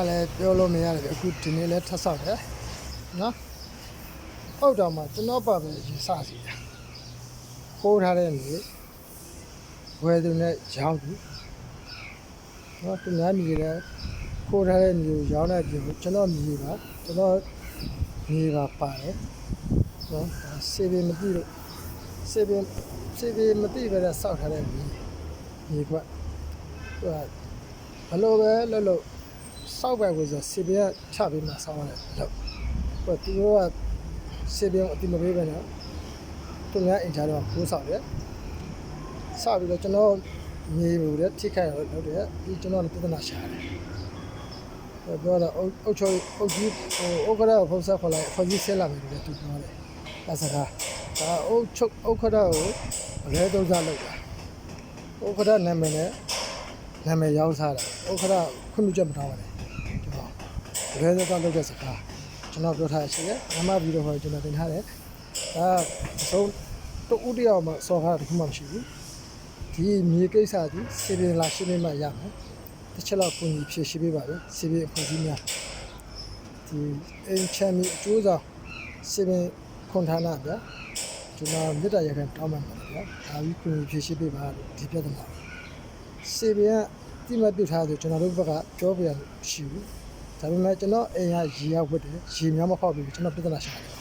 လည်းပြောလို့မရတယ်အခုဒီနေ့လည်းထပ်ဆောက်တယ်နော်ဟုတ်တော့မှကျွန်တော်ပါပဲရေစစီတာခိုးထားတဲ့နေဝယ်သူနဲ့ရောင်းသူနော်သူများမြေလည်းခိုးထားတဲ့နေကိုရောင်းတဲ့ပြင်ကျွန်တော်မြေပါကျွန်တော်မြေပါပါတယ်နော်စေဘမသိလို့စေဘမသိပဲဆောက်ထားတဲ့မြေကွက်သူကဘလို့ပဲလို့စောက်ပဲကိုဆိုစေဘကချပေးမှဆောက်ရတယ်လို့ဟိုသူတို့ကစေဘအတိမပေးပဲနော်သူများအင်ဂျာတော့ခိုးဆောက်တယ်ဆောက်ပြီးတော့ကျွန်တော်မြေဘူးတဲ့ထိခိုက်တော့လုပ်တယ်ပြီးကျွန်တော်လည်းပြဿနာရှာတယ်ပြောတော့အုတ်ကြီးဟိုဥက္ကရာကိုဖုန်းဆက်ခေါ်လိုက်ခေါ်ကြီးဆဲလာမယ်လို့သူပြောတယ်အဲစကားဒါဥက္ကရာကိုအလဲသုံးစားလုပ်တာဥက္ကရာနာမည်ရောင်းစားတာဥက္ကရာခွင့်ပြုချက်မထားပါနဲ့ဒီမှာအလဲသုံးစားလုပ်တဲ့စကားကျွန်တော်ပြောထားရရှိတယ်အမှပြီးတော့ကျွန်တော်တင်ထားတယ်ဒါအဆုံးတူတယောက်မှစော်ကားတခုမှမရှိဘူးဒီမြေကိစ္စကြီးစေပင်လာရှင်းနေမှရမယ်တစ်ချက်လောက်ပုံကြီးဖြည့်ရှင်းပေးပါပဲစေပင်အဖွဲ့အစည်းများဒီအင်ချမ်းမြေအကျိုးဆောင်စေပင်ခွန်ဌာနဗျာကျွန်တော်မြစ်တာရခိုင်တောင်းမှပါဗျာဒါပြီးပုံကြီးဖြည့်ရှင်းပေးပါဒီပြဿနာစေပင်ကတိမပြုတ်ထားဆိုကျွန်တော်တို့ဘက်ကပြောပြရရှိဘူးဒါပေမဲ့ကျွန်တော်အိမ်ကရေရဝတ်တယ်ရေများမဖောက်ပြီးကျွန်တော်ပြဿနာရှာတယ်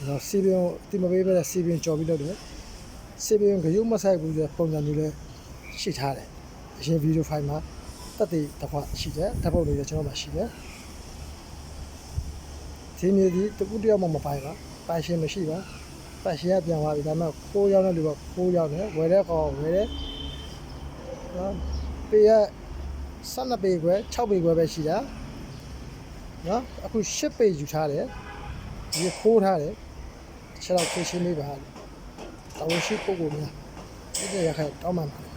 တော့စေပင်တိမပေးပဲစေပင်ကြော်ပြီးလုပ်တယ်စေပင်ကရုပ်မဆိုင်ဘူးဆိုပုံစံမျိုးလည်းရှိထားတယ်အရင်ဗီဒီယိုဖိုင်မှာတက်တည်တစ်ခွရှိတယ်ဓာတ်ပုံတွေလည်းကျွန်တော်မှရှိတယ်ဒီမြေဒီတကူတယောက်မှမပိုင်ပါပိုင်ရှင်မရှိပါပိုင်ရှင်ကပြန်သွားပြီဒါပေမဲ့ခိုးရောက်တဲ့လူကခိုးရောက်တယ်ဝယ်တဲ့ကောင်ဝယ်တယ်နော်ပေက12ပေခွဲ6ပေခွဲပဲရှိတာနော်အခု10ပေယူထားတယ်ဒီခိုးထားတယ်ချက်တော့ဖြည့်ရှင်းပေးပါတော်ရှိပုဂ္ဂိုလ်များဒီရခိုင်တောင်းမှန်ပါ